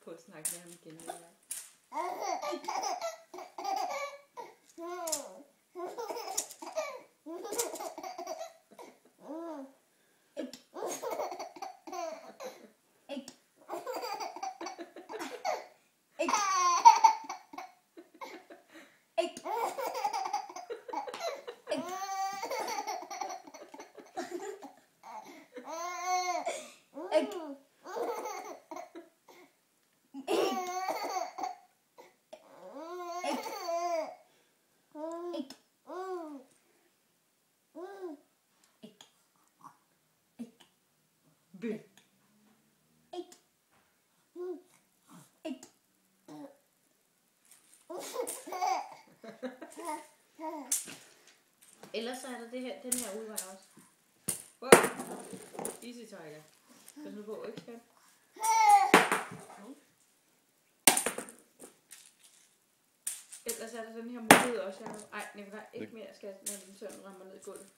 Prøv at snakke med ham igen. Ellers så er der den her udvej også. Wow. Easy Tiger. Pas nu på, ikke skat? Ellers er der den her mulighed også. Ej, ikke mere skat, når den søn rammer ned i gulvet.